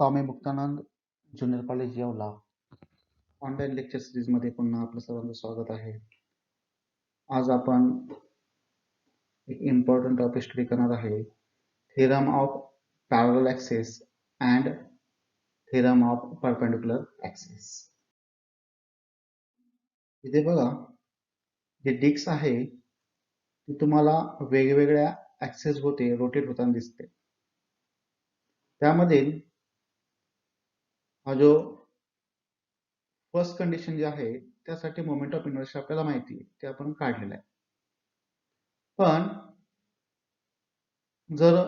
स्वामी Muktanand junior college Yeola online lecture series मध्ये पुन्हा आपलं सर्वांचं स्वागत आहे. आज आपण एक इम्पॉर्टंट टॉपिक स्टडी करणार आहे, theorem of parallel axis and theorem of perpendicular axis. इथे बघा, जे डिस्क आहे ती तुम्हाला वेगवेगळ्या ॲक्सिस होते रोटेट होताना दिसते. त्यामध्ये हा जो फर्स्ट कंडिशन जी आहे त्यासाठी मोमेंट ऑफ इनर्शिया आपल्याला माहिती आहे, ते आपण काढलेलं आहे. पण जर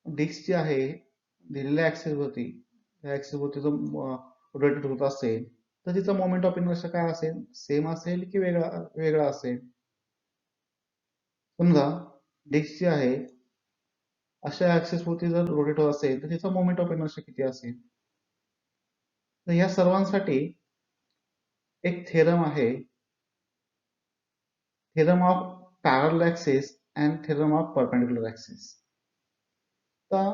डिस्क जी आहे दिलेल्या ॲक्सिस वरती त्या ॲक्सिस वरती जर रोटेट होत असेल तर तिचा मोमेंट ऑफ इनर्शिया काय असेल, सेम असेल की वेगळा असेल. समजा डिस्क जी आहे अशा ॲक्सिस वरती जर रोटेट होत असेल तर तिचा मोमेंट ऑफ इनर्शिया किती असेल. तर या सर्वांसाठी एक थेरम आहे, theorem of parallel axis and theorem of perpendicular axis. तर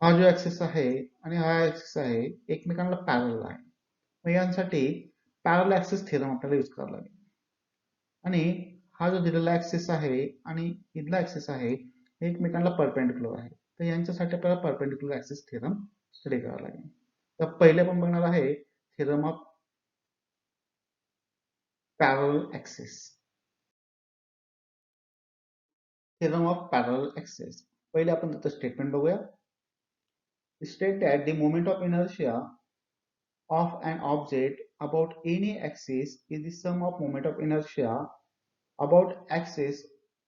हा जो ॲक्सिस आहे आणि हा ॲक्सिस आहे एकमेकांना पॅरलल आहे. मग यांसाठी पॅरलल ॲक्सिस थेरम आपल्याला यूज करावा लागेल. आणि हा जो दिलेला ॲक्सिस आहे आणि इथला ॲक्सिस आहे हे एकमेकांना परपेंडिक्युलर आहे. तर यांच्यासाठी आपल्याला परपेंडिक्युलर ॲक्सिस थेरम स्टडी करावा लागेल. तर पहिले आपण बघणार आहे theorem of parallel axis. Theorem of parallel axis पहिले आपण त्याचं स्टेटमेंट बघूया. State that the moment of inertia of an object about any axis is the sum of moment of inertia about axis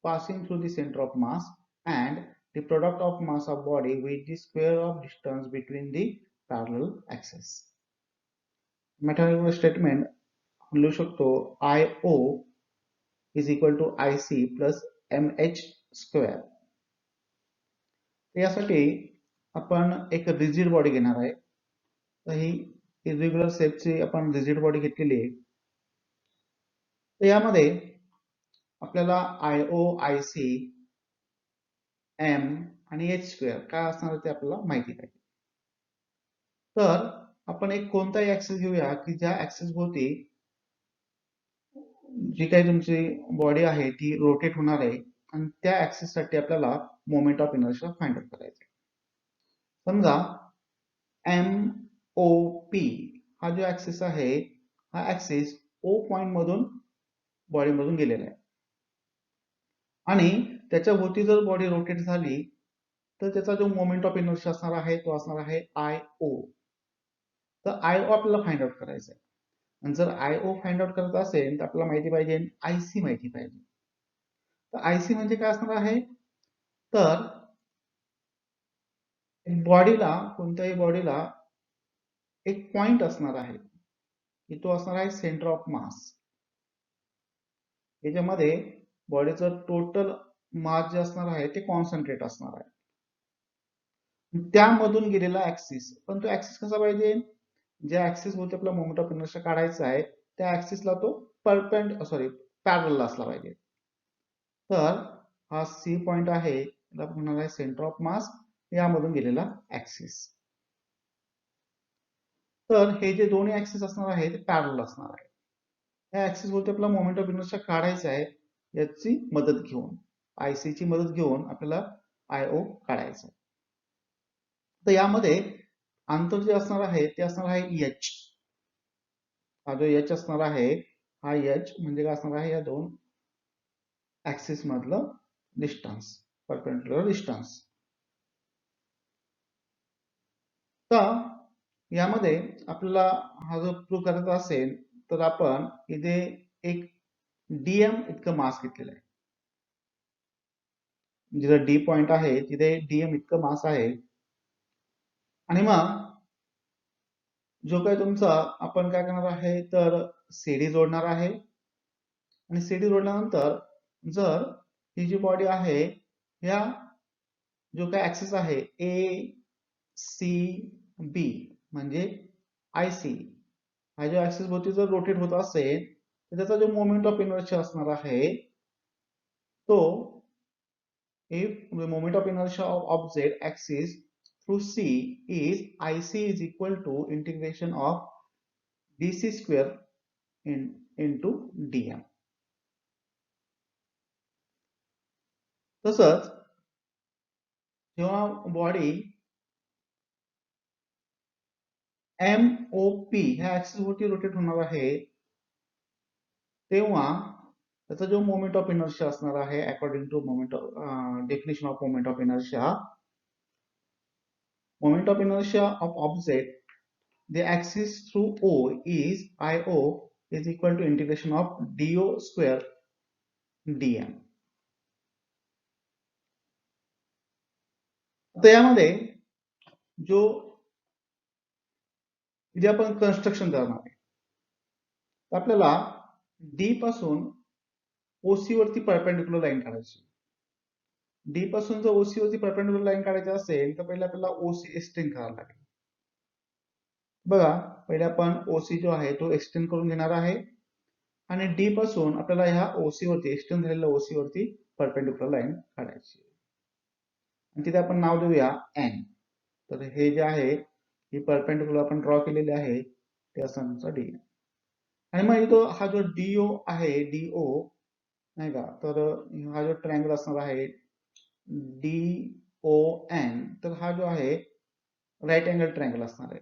passing through the center of mass and the product of mass of body with the square of distance between the parallel axis. Mathematical statement आपण लिहू शकतो IO is equal to IC plus MH square. यासाठी आपण एक rigid body घेणार आहे. तर ही irregular शेपची आपण रिजिड बॉडी घेतलेली आहे. तर यामध्ये आपल्याला IO, IC, M आणि H स्क्वेअर काय असणार ते आपल्याला माहिती पाहिजे. तर आपण एक कोणताही ॲक्सिस घेऊया की ज्या ॲक्सिस भोवती जी काही तुमची बॉडी आहे ती रोटेट होणार आहे आणि त्या ॲक्सिस साठी आपल्याला moment of inertia find out करायचा. समजा MOP हा जो ॲक्सिस आहे हा ॲक्सिस O पॉइंट मधून बॉडी मधून गेलेला आहे आणि त्याच्या भोवती जर बॉडी रोटेट झाली तर त्याचा जो मोमेंट ऑफ इनर्शिया असणार आहे तो असणार आहे IO. तर IO आपल्याला फाइंड आउट करायचा आहे. आणि जर IO फाइंड आउट करायचा असेल तर आपल्याला माहिती पाहिजे IC माहिती पाहिजे. तर IC म्हणजे काय असणार आहे, तर बॉडीला कोणत्याही बॉडीला एक पॉइंट असणार आहे की तो असणार आहे सेंटर ऑफ मास. याच्यामध्ये बॉडीचं टोटल मास जे असणार आहे ते कॉन्सन्ट्रेट असणार आहे. त्यामधून गेलेला ऍक्सिस, पण तो ऍक्सिस कसा पाहिजे, ज्या ऍक्सिस वरती आपला मोमेंट ऑफ इनर्शिया काढायचा आहे त्या ऍक्सिसला तो पॅरलल असला पाहिजे. तर हा C पॉइंट आहे त्याला आपण म्हणणार आहे सेंटर ऑफ मास, यामधून गेलेला ऍक्सिस. तर हे जे दोन्ही ऍक्सिस असणार आहे ते पॅरलल असणार आहे. या ऍक्सिस वरती आपला मोमेंट ऑफ इनर्शिया काढायचा आहे याची मदत घेऊन, IC ची मदत घेऊन आपल्याला IO काढायचा आहे. तर यामध्ये अंतर जे असणार आहे ते असणार आहे H. हा जो H असणार आहे हा H म्हणजे काय असणार आहे, या दोन ऍक्सिस मधलं डिस्टन्स, परपेंडिक्युलर डिस्टन्स. तर यामध्ये आपल्याला हा जो प्रूव्ह करायचा असेल तर आपण इथे एक DM इतकं मास घेतलेलं आहे. जिथं D पॉइंट आहे तिथे DM इतकं मास आहे. आणि मग जो काही तुमचा आपण काय करणार आहे तर CD जोडणार आहे आणि CD जोडल्यानंतर जर ही जी बॉडी आहे या जो काही ऍक्सिस आहे ACB म्हणजे IC हा जो ऍक्सिस भोवती जर रोटेट होत असेल तर त्याचा जो मोमेंट ऑफ इनर्शिया असणार आहे तो if the moment of inertia of object axis through C is IC is equal to integration of DC square into DM. तसंच जेव्हा बॉडी MOP ह्या ऍक्सिस वरती रोटेट होणार आहे तेव्हा त्याचा जो मोमेंट ऑफ इनर्शिया असणार आहे according to definition of moment of inertia, moment of inertia of object the axis through O is IO is equal to integration of DO square DM. आता यामध्ये जो इथे आपण कन्स्ट्रक्शन करणार आहे आपल्याला डी पासून ओसी वरती परपेंडिक्युलर लाईन काढायची. डी पासून जर ओसी वरती परपेंडिक्युलर लाईन काढायची असेल तर पहिले आपल्याला ओसी एक्सटेंड करावा लागेल. बघा पहिले आपण ओसी जो आहे तो एक्सटेंड करून घेणार आहे आणि डी पासून आपल्याला ह्या ओसी वरती एक्सटेंड झालेल्या ओसी वरती परपेंडिक्युलर लाईन काढायची आणि तिथे आपण नाव देऊया एन. तर हे जे आहे ही परपेंडिक्युलर आपण ड्रॉ केलेली आहे ते असणार डी आणि मग इथं हा जो डीओ आहे डीओ नाही का, तर हा जो ट्रायंगल असणार आहे DON तर हा जो आहे राईट अँगल ट्रायंगल असणार आहे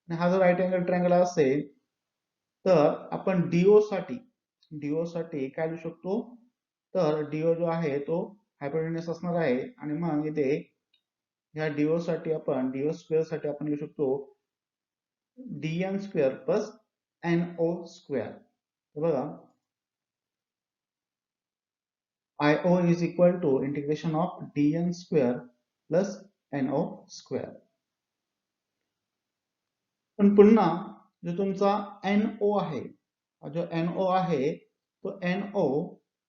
आणि हा जो राईट अँगल ट्रायंगल असेल तर आपण डीओ साठी काय लिहू शकतो, तर डीओ जो आहे तो हायपोटेन्यूस असणार आहे आणि मग इथे ह्या डीओ साठी आपण डीओ स्क्वेअर साठी आपण लिहू शकतो DN square plus NO square. बघा IO is equal to integration of DN square plus NO square. पण पुन्हा जो तुमचा NO आहे जो NO आहे तो NO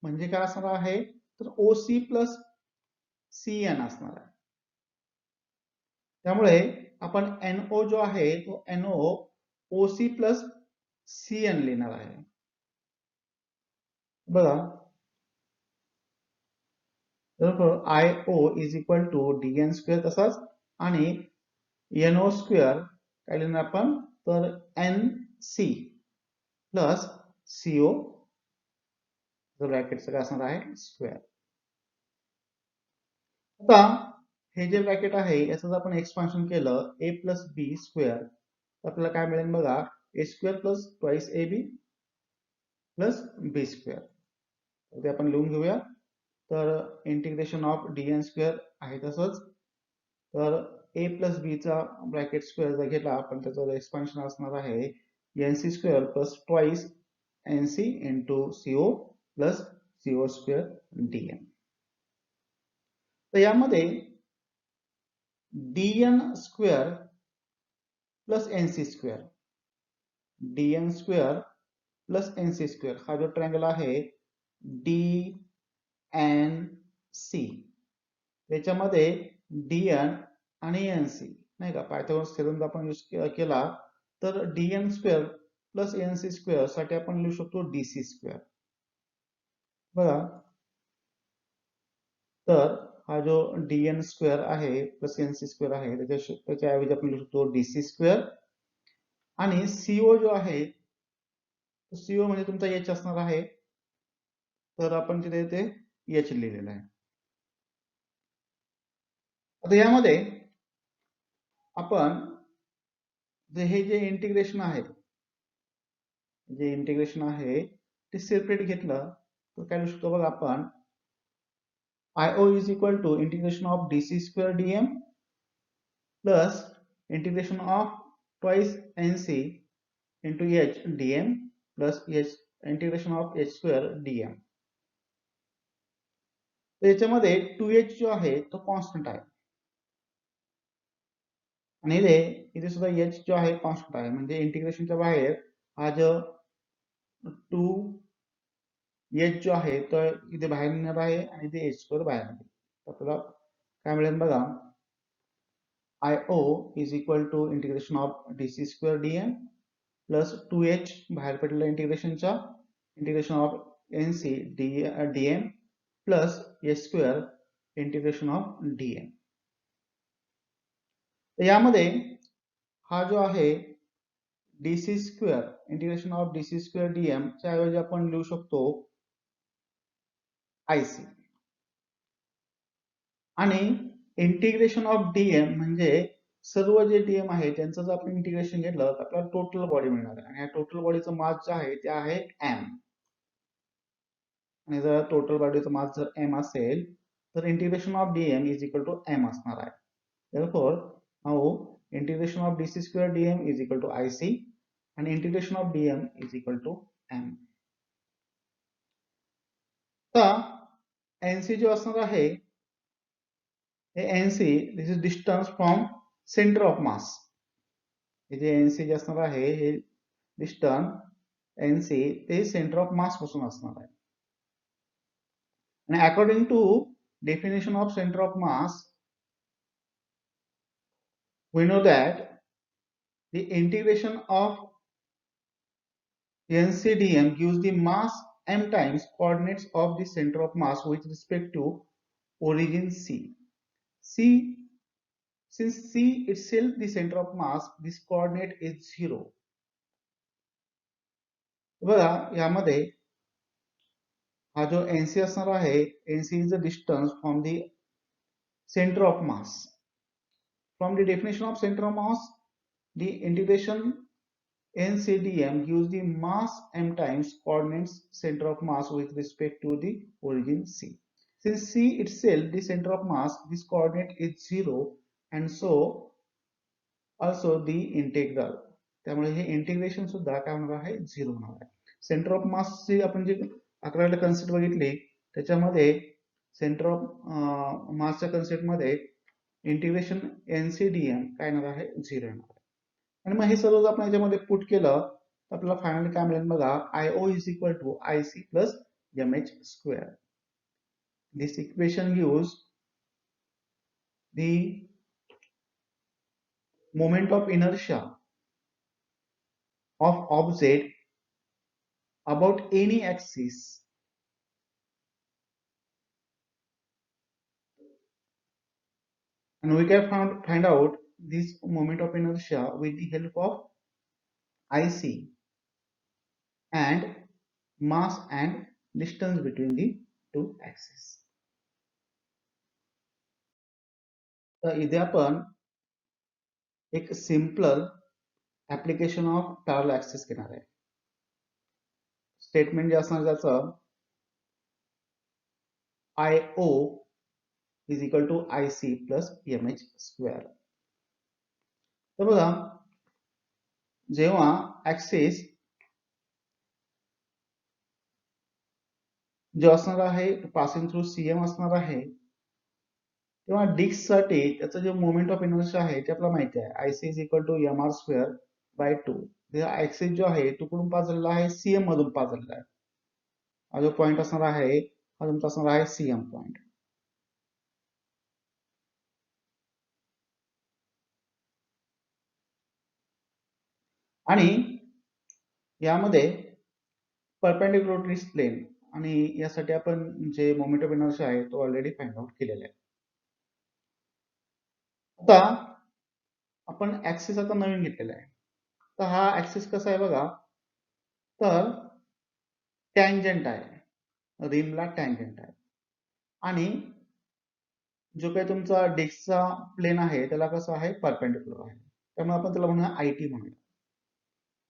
म्हणजे काय असणार आहे तर OC प्लस CN असणार आहे. त्यामुळे आपण NO जो आहे तो NO OC प्लस CN लिहिणार आहे. बघा IO is equal to DN square तसाच आणि NO स्क्वेअर काय लिहिणार आपण तर NC प्लस CO ब्रॅकेटचं काय असणार आहे स्क्वेअर. आता हे जे ब्रॅकेट आहे याचं आपण एक्सपान्शन केलं A प्लस बी स्क्वेअर तर आपल्याला काय मिळेल बघा A square plus twice AB plus B square. ते आपण लिहून घेऊया. तर इंटिग्रेशन ऑफ DN स्क्वेअर आहे तसंच तर A प्लस बी चा ब्रॅकेट स्क्वेअर जर घेतला आपण त्याचं एक्सपान्शन असणार आहे NC square plus twice NC into CO plus CO square DN. तर यामध्ये DN square plus NC square DN square plus NC square हा जो ट्रायंगल आहे DNC त्याच्यामध्ये DN आणि NC नाही का पायथागोरस थेरम आपण यूज केला तर DN square plus NC square साठी आपण लिहू शकतो DC स्क्वेअर. बघा तर हा जो DN स्क्वेअर आहे प्लस NC स्क्वेअर आहे त्याच्याऐवजी आपण लिहू शकतो DC स्क्वेअर आणि CO जो आहे CO म्हणजे तुमचा H असणार आहे तर आपण तिथे ते H लिहिलेलं आहे. आता यामध्ये आपण हे जे इंटिग्रेशन आहे ते सेपरेट घेतलं तर काय लिहू शकतो बघा आपण IO is equal to integration of DC square DM plus integration of twice NC into H DM plus H integration of H square DM. तर याच्यामध्ये 2H जो आहे तो कॉन्स्टंट आहे आणि इथे सुद्धा H जो आहे कॉन्स्टंट आहे म्हणजे इंटिग्रेशनच्या बाहेर हा जो 2H जो आहे तो इथे बाहेर निघणार आहे आणि इथे H स्क्वेअर बाहेर निघेल. आपल्याला काय मिळेल बघा IO is equal to integration of DC square DM plus 2H बाहेर पडलेल्या इंटिग्रेशनच्या integration of NC DM plus H square integration of DM. तर यामध्ये हा जो आहे DC square, integration of DC square DM च्या ऐवजी आपण लिहू शकतो आयसी. आणि इंटिग्रेशन ऑफ डीएम म्हणजे सर्व जे डीएम आहे त्यांचं जर आपण इंटिग्रेशन घेतलं तर आपल्याला टोटल बॉडी मिळणार आहे. आणि या टोटल बॉडीचं मास जे आहे ते आहे एम. आणि जर टोटल बॉडीचं मास जर एम असेल तर integration of dm is equal to M असणार आहे. Therefore, now integration of dc square dm is equal to ic and integration of dm is equal to m. तर nc जो असणार आहे हे nc this is distance from center of mass. हे जे nc जे असणार आहे हे distance nc ते center of mass पासून असणार आहे. आणि according to definition of center of mass we know that the integration of NCDM gives the mass m times coordinates of the center of mass with respect to origin C. Since C itself the center of mass, this coordinate is 0. बघा यामध्ये हा जो NC असणार आहे, NC is the distance from the center of mass. From the definition of center of mass, the integration NCDM gives the mass m times coordinates center of mass with respect to the origin C. Since C itself the center of mass, this coordinate is 0 and so also the integral. त्यामुळे हे integration सुद्धा काय होणार आहे 0 होणार आहे. Centre of mass ची आपण जे 11वीला कन्सेप्ट बघितली त्याच्यामध्ये सेंटर ऑफ मासच्या कन्सेप्ट मध्ये इंटिग्रेशन NCDM काय येणार आहे 0 येणार आहे. आणि मग हे सर्व आपण याच्यामध्ये पुट केलं तर आपल्याला फायनली काय मिळेल बघा IO is equal to IC plus MH square. This equation gives the moment of inertia of object about any axis and we can find out this moment of inertia with the help of IC and mass and distance between the two axes. तर इथे आपण एक simple application of parallel axis घेणार आहे. Statement जे असणार त्याचं IO is equal to IC plus MH square. तर बघा जेव्हा ऍक्सिस जो असणार आहे पासिंग थ्रू CM असणार आहे तेव्हा डिस्क साठी त्याचं जे मोमेंट ऑफ इनर्शिया आहे ते आपल्याला माहिती आहे IC is equal to mr square by 2. Axis जो आहे तो कुठून पास झालेला आहे CM मधून पास झालेला आहे. हा जो पॉइंट असणार आहे हा तुमचा असणार आहे CM पॉइंट. आणि यामध्ये परपेंडिक्युलर टू दिस प्लेन आणि यासाठी आपण जे मोमेंट ऑफ इनर्शिया आहे तो ऑलरेडी फाइंड आउट केलेला आहे. आता आपण ऍक्सिस आता नवीन घेतलेला आहे. तर हा ऍक्सिस कसा आहे बघा तर टँजंट आहे, रिमला टँजंट आहे आणि जो काही तुमचा डिस्कचा प्लेन आहे त्याला कसं आहे परपेंडिक्युलर आहे. त्यामुळे आपण त्याला म्हणूया IT म्हणूया.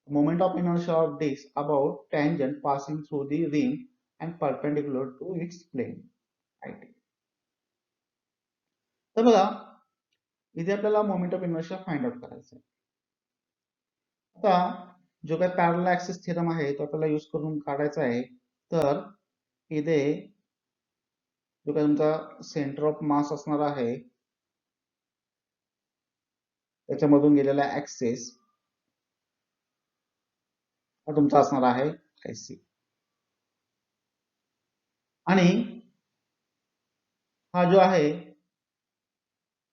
Moment of inertia of disk about tangent passing through the rim and perpendicular to its plane IT. तर बघा इथे आपल्याला moment of inertia find out करायचा आहे. आता जो काही पॅरलल ऍक्सिस थेरम आहे तो आपल्याला यूज करून काढायचा आहे. तर इथे जो काही तुमचा सेंटर ऑफ मास असणार आहे त्याच्यामधून गेलेला ऍक्सिस हा तुमचा असणार आहे IC आणि हा जो आहे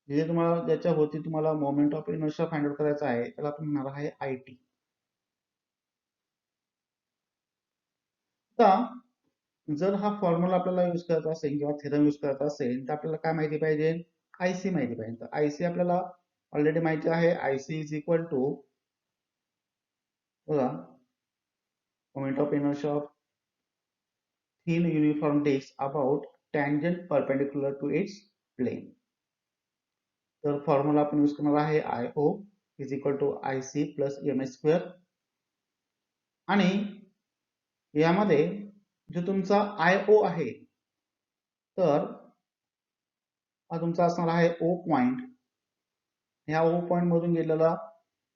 जे तुम्हाला ज्याच्या होती तुम्हाला moment of inertia find out करायचा आहे त्याला आपण म्हणणार आहे IT. आता जर हा फॉर्म्युला आपल्याला यूज करत असेल किंवा थेरम यूज करत असेल तर आपल्याला काय माहिती पाहिजे IC माहिती पाहिजे. तर IC आपल्याला ऑलरेडी माहिती आहे IC इज इक्वल टू बघा moment of inertia of thin uniform disc about tangent perpendicular to its plane. तर फॉर्म्युला आपण यूज करणार आहे IO is equal to IC plus EMS square आणि यामध्ये जो तुमचा IO आहे तर हा तुमचा असणार आहे O पॉइंट. ह्या O पॉइंट मधून गेलेला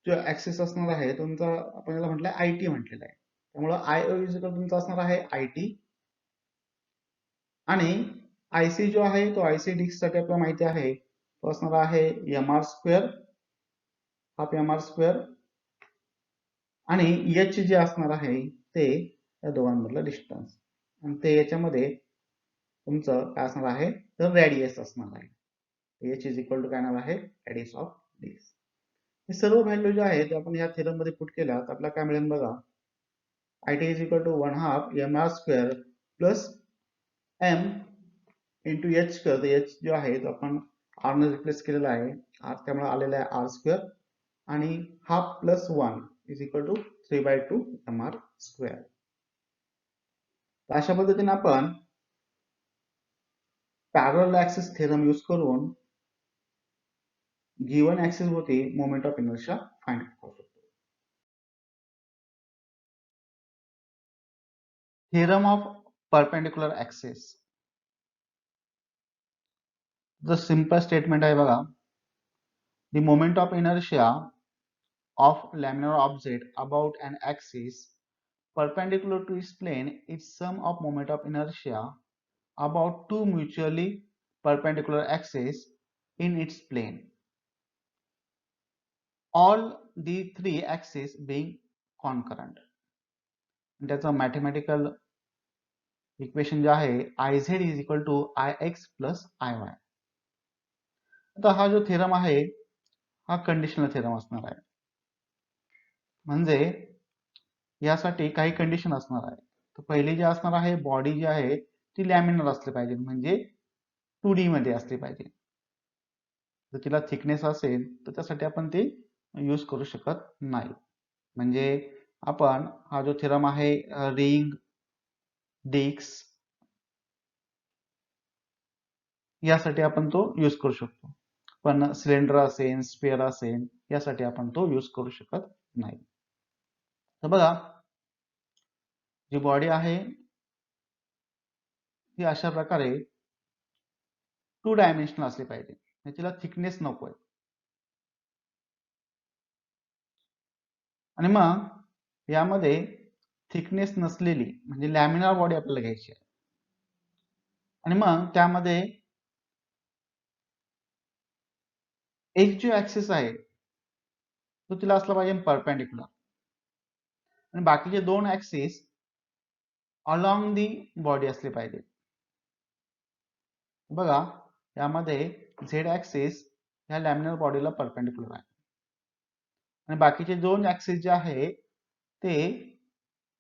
जो ऍक्सिस असणार आहे तुमचा आपण याला म्हटलंय IT म्हटलेला आहे. त्यामुळे IO इज इक्वल तुमचा असणार आहे IT आणि IC जो आहे तो IC डिस्क साठी आपल्याला माहिती आहे तो असणार आहे MR square half MR square आणि H जे असणार आहे ते या दोघांमधलं डिस्टन्स आणि ते याच्यामध्ये तुमचं काय असणार आहे तर रेडियस असणार आहे. H इज इक्वल टू काय येणार आहे रेडियस ऑफ दिस. हे सर्व व्हॅल्यू जे आहेत ते आपण या थेरम मध्ये पुट केल्या तर आपल्याला काय मिळेल बघा IT is equal to 1/2 MR square plus M into H square. H जो आहे तो आपण R ने रिप्लेस केलेला आहे R त्यामुळे आलेला आहे R स्क्वेअर आणि half plus 1 is equal to 3/2 MR square. अशा पद्धतीने आपण पॅरलल ऍक्सिस थेरम यूज करून गिवन ऍक्सिस होती मोमेंट ऑफ इनर्शिया फाइंड करू शकतो. Theorem of perpendicular axis. The simple statement आहे बघा the moment of inertia of laminar object about an axis perpendicular to its plane is sum of moment of inertia about two mutually perpendicular axes in its plane, all the three axes being concurrent. त्याचं mathematical equation जे आहे IZ is equal to IX plus IY. आता हा जो theorem आहे हा conditional theorem असणार आहे. म्हणजे यासाठी काही कंडिशन असणार आहे. तर पहिली जी असणार आहे बॉडी जी आहे ती लॅमिनर असली पाहिजे म्हणजे 2D मध्ये असली पाहिजे. जर तिला थिकनेस असेल तर त्यासाठी आपण ते यूज करू शकत नाही. म्हणजे आपण हा जो थेरम आहे रिंग डिस्क यासाठी आपण तो यूज करू शकतो पण सिलेंडर असेल स्फिअर असेल यासाठी आपण तो यूज करू शकत नाही. तर बघा जी बॉडी आहे ती अशा प्रकारे 2 डायमेन्शनल असली पाहिजे. तिला थिकनेस नको आहे आणि मग यामध्ये थिकनेस नसलेली म्हणजे लॅमिनार बॉडी आपल्याला घ्यायची आहे आणि मग त्यामध्ये एक जो ऍक्सिस आहे तो तिला असला पाहिजे परपेंडिक्युलर आणि बाकीचे दोन ऍक्सिस अलॉंग दी बॉडी असले पाहिजे. बघा यामध्ये झेड ऍक्सिस ह्या लॅमिनार बॉडीला परपेंडिक्युलर आहे आणि बाकीचे दोन ऍक्सिस जे आहे ते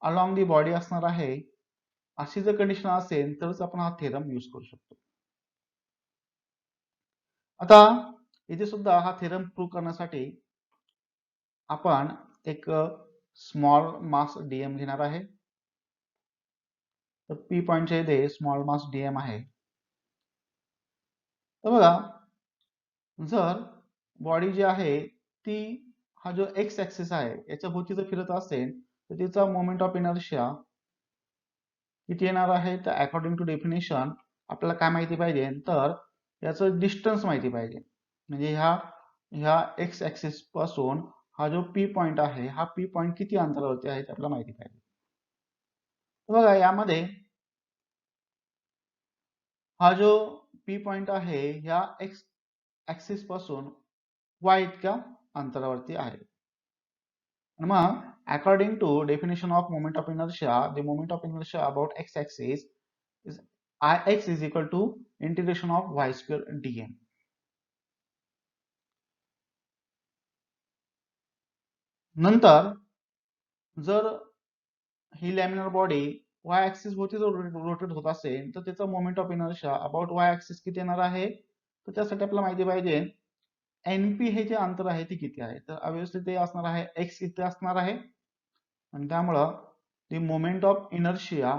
अलॉंग दी बॉडी असणार आहे. अशी जर कंडिशन असेल तरच आपण हा थेरम यूज करू शकतो. आता इथे सुद्धा हा थेरम प्रूव्ह करण्यासाठी आपण एक स्मॉल मास डीएम घेणार आहे. तर पी पॉइंटच्या इथे स्मॉल मास डीएम आहे. तर बघा जर बॉडी जी आहे ती हा जो एक्स ऍक्सिस आहे याच्या भोवती जर फिरत असेल तर तिचा मोमेंट ऑफ इनर्शिया किती येणार आहे तर अकॉर्डिंग टू डेफिनेशन आपल्याला काय माहिती पाहिजे तर याचं डिस्टन्स माहिती पाहिजे. म्हणजे ह्या एक्स ऍक्सिस पासून हा जो पी पॉइंट आहे हा पी पॉइंट किती अंतरावरती आहे ते आपल्याला माहिती पाहिजे. बघा यामध्ये हा जो पी पॉइंट आहे ह्या एक्स ऍक्सिस पासून वाय इतक्या अंतरावरती आहे. मग according to definition of moment of inertia the moment of inertia about x axis is Ix is equal to integration of y square dm. नंतर जर ही लॅमिनार बॉडी y ऍक्सिस भोवती जर rotate होत असेल तर त्याचा moment of inertia about y axis किती येणार आहे तर त्यासाठी आपल्याला माहिती पाहिजे NP हे जे अंतर आहे ते किती आहे, तर ऑब्वियसली ते असणार आहे x इथे असणार आहे आणि त्यामुळं the moment of inertia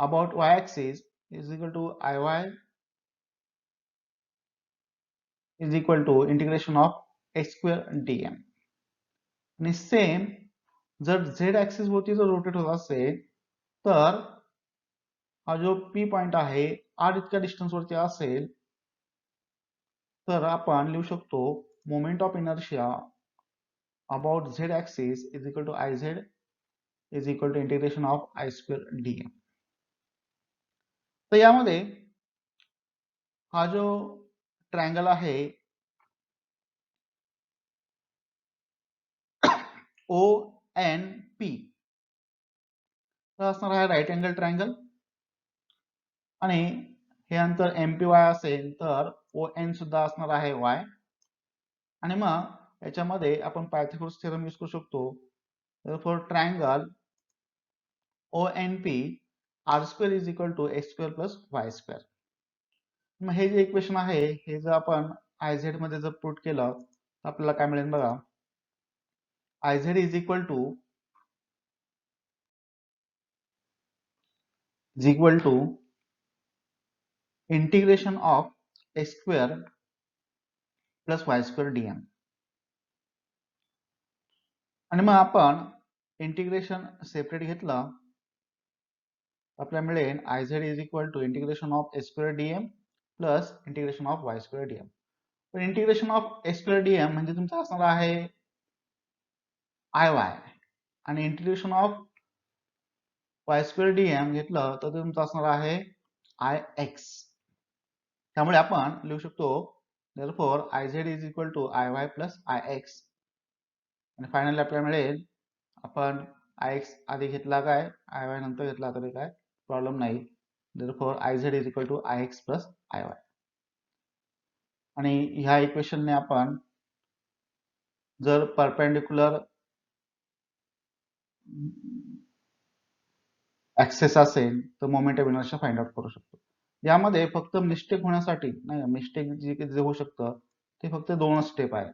about y axis is equal to Iy is equal to integration of h square dm. आणि सेम जर z ऍक्सिस वरती जर रोटेट होत असेल तर हा जो P पॉइंट आहे r इतक्या डिस्टन्स वरती असेल तर आपण लिहू शकतो moment of inertia about z axis is equal to Iz is equal to integration of I square dm. तर यामध्ये हा जो ट्रायंगल आहे ONP तर असणार आहे राईट अँगल ट्रायंगल आणि हे अंतर MPy असेल तर ON सुद्धा असणार आहे y आणि मग याच्यामध्ये आपण पायथागोरस थेरम यूज करू शकतो. For triangle ONP r square is equal to x square plus y square. मग हे जे इक्वेशन आहे हे जर आपण Iz मध्ये जर पुट केलं तर आपल्याला काय मिळेल बघा. Iz is equal to integration of x square plus y square dm. आणि मग आपण इंटिग्रेशन सेपरेट घेतलं आपल्याला मिळेल Iz is equal to integration of h square dm plus integration of y square dm. पण integration of h square dm म्हणजे तुमचं असणार आहे Iy आणि integration of y square dm घेतलं तर तुमचं असणार आहे Ix. त्यामुळे आपण लिहू शकतो therefore Iz is equal to Iy plus Ix आणि फायनली आपल्याला मिळेल आपण Ix आधी घेतला काय Iy नंतर घेतला तरी काय प्रॉब्लेम नाही. therefore Iz is equal to Ix plus Iy आणि ह्या इक्वेशनने आपण जर परपेंडिक्युलर ऍक्सेस असेल तर moment of inertia find out करू शकतो. यामध्ये फक्त मिस्टेक होण्यासाठी नाही मिस्टेक जे होऊ शकतं ते फक्त दोनच स्टेप आहे.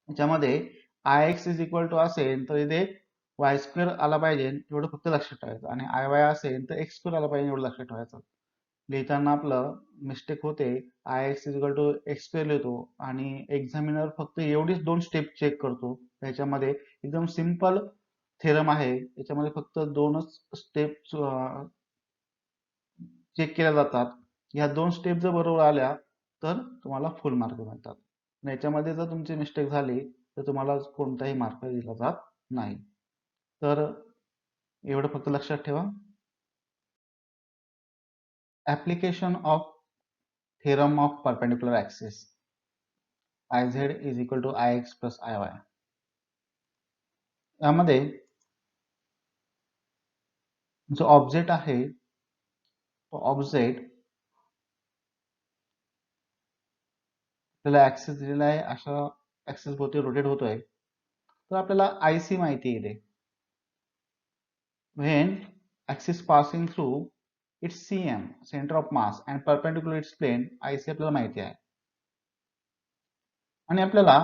याच्यामध्ये Ix इज इक्वल टू असेल तर इथे y स्क्वेअर आला पाहिजे एवढं फक्त लक्षात ठेवायचं आणि Iy असेल तर x स्क्वेअर आला पाहिजे एवढं लक्षात ठेवायचं. लिहिताना आपलं मिस्टेक होते Ix is equal to x square लिहितो आणि एक्झामिनर फक्त एवढीच दोन स्टेप चेक करतो. त्याच्यामध्ये एकदम सिंपल थेरम आहे याच्यामध्ये फक्त दोनच स्टेप चेक केल्या जातात. ह्या दोन स्टेप जर बरोबर आल्या तर तुम्हाला फुल मार्क मिळतात. याच्यामध्ये जर तुमची मिस्टेक झाली तर तुम्हाला कोणताही मार्क दिला जात नाही. तर एवढं फक्त लक्षात ठेवा. Application of theorem of perpendicular axis Iz is equal to Ix plus Iy. यामध्ये जो ऑब्जेक्ट आहे तो ऑब्जेक्ट आपल्याला ऍक्सिस दिलेला आहे अशा ऍक्सिस भोवती रोटेट होतोय तर आपल्याला IC माहिती आहे. when axis passing through its CM center of mass and perpendicular its plane IC आपल्याला माहिती आहे आणि आपल्याला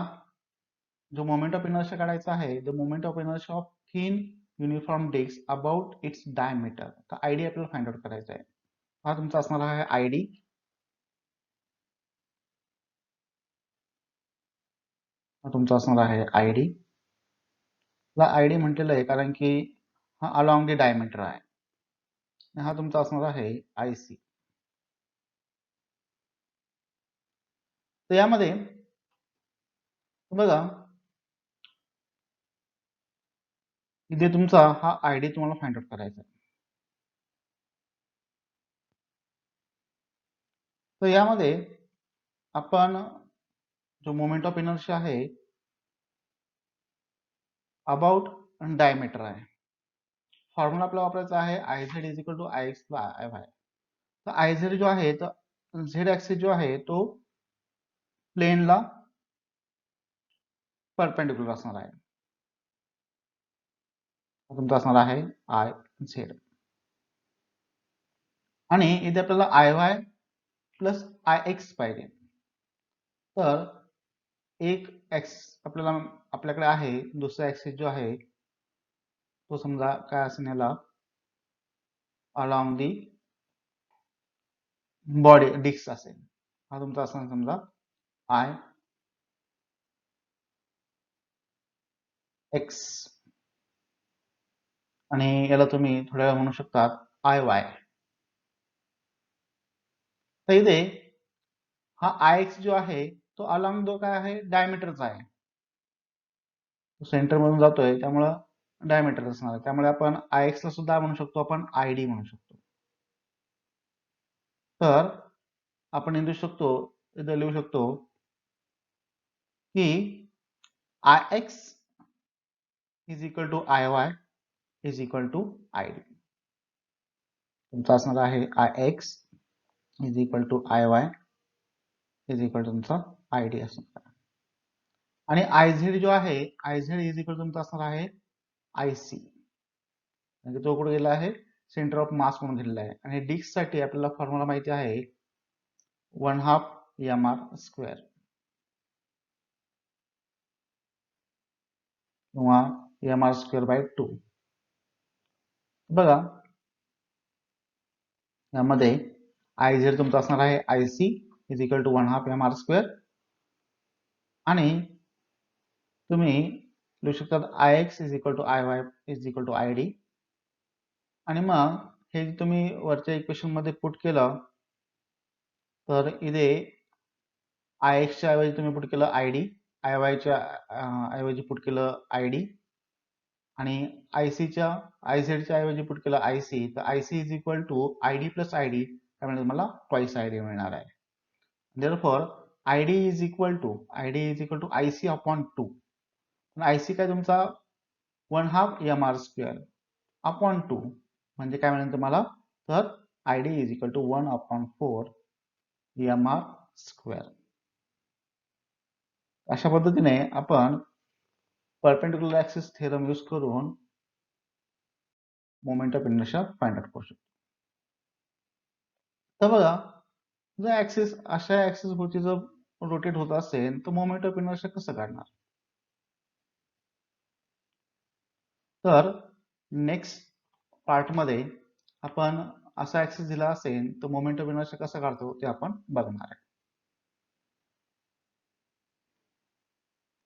जो मोमेंट ऑफ इनर्शिया काढायचा आहे the moment of inertia of thin uniform disc about its diameter. तर आयडी आपल्याला फाइंड आउट करायचा आहे. हा तुमचा असणार आहे आयडी. हा तुमचा असणार आहे आयडी. आयडी म्हटलेलं आहे कारण की हा अलॉंग द डायमीटर आहे. हा तुमचा असणार आहे IC. तर यामध्ये बघा इथे तुमचा हा आयडी तुम्हाला फाइंड आउट करायचा आहे. तर यामध्ये आपण जो मोमेंट ऑफ इनर्शिया आहे अबाउट डायमीटर आहे. फॉर्म्युला आपल्याला वापरायचा आहे Iz is equal to Ix plus Iy. तर Iz जो आहे तर झेड ऍक्सिस जो आहे तो प्लेनला परपेंडिक्युलर असणार आहे. तुमचा असणार आहे Iz आणि इथे आपल्याला Iy प्लस Ix पाहिजे. तर एक आपल्याकडे आहे, दुसरा ऍक्सिस जो आहे तो समजा काय असेल याला अलॉंग दी बॉडी डिस्क असेल. हा तुमचा असं समजा आय एक्स आणि याला तुम्ही थोड्या वेळ म्हणू शकतात आय वाय. तर इथे हा आय एक्स जो आहे तो अलॉंग जो काय आहे डायमीटरचा आहे, सेंटर मधून जातोय त्यामुळं डायमीटर असणार आहे. त्यामुळे आपण आय एक्स ला सुद्धा म्हणू शकतो, आपण आय डी म्हणू शकतो. तर आपण इथे लिहू शकतो की I x is equal to I y is equal to I D. तुमचा असणार आहे I x is equal to I y is equal to तुमचा आय डी असणार आहे. आणि आय झेड जो आहे आय झेड इज इक्वल तुमचा असणार आहे आय सी, म्हणजे तो कुठे गेला आहे सेंटर ऑफ मास म्हणून घेतलेला आहे. आणि डिस्क साठी आपल्याला फॉर्म्युला माहिती आहे 1/2 mr स्क्वेअर किंवा mr स्क्वेअर बाय 2. बघा यामध्ये आय झेड तुमचा असणार आहे I C is equal to 1/2 mr square आणि तुम्ही लिहू शकता I x is equal to I y is equal to I D. आणि मग हे तुम्ही वरच्या इक्वेशन मध्ये पुट केलं तर इथे आय एक्सच्या ऐवजी तुम्ही पुट केलं आय डी, आय वायच्या ऐवजी पुट केलं आय डी आणि आय झेडच्या ऐवजी पुट केलं आय सी. तर I C is equal to I D plus I D, त्यामुळे तुम्हाला ट्वाईस आय डी मिळणार आहे. Therefore I D is equal to I C upon 2. I C काय तुमचा 1/2 mr स्क्वेअर अपॉन 2 म्हणजे काय मिळेल तुम्हाला, तर I D is equal to 1/4 mr square. अशा पद्धतीने आपण परपेंडिक्युलर ऍक्सिस थेरम यूज करून moment of inertia find out करू शकतो. तर बघा जर अशा ऍक्सिस भोवती जर रोटेट होत असेल तर मोमेंट ऑफ इनर्शिया कसं काढणार. तर नेक्स्ट पार्ट मध्ये आपण असा ऍक्सिस दिला असेल तर मोमेंट ऑफ इनर्शिया कसा काढतो ते आपण बघणार आहे.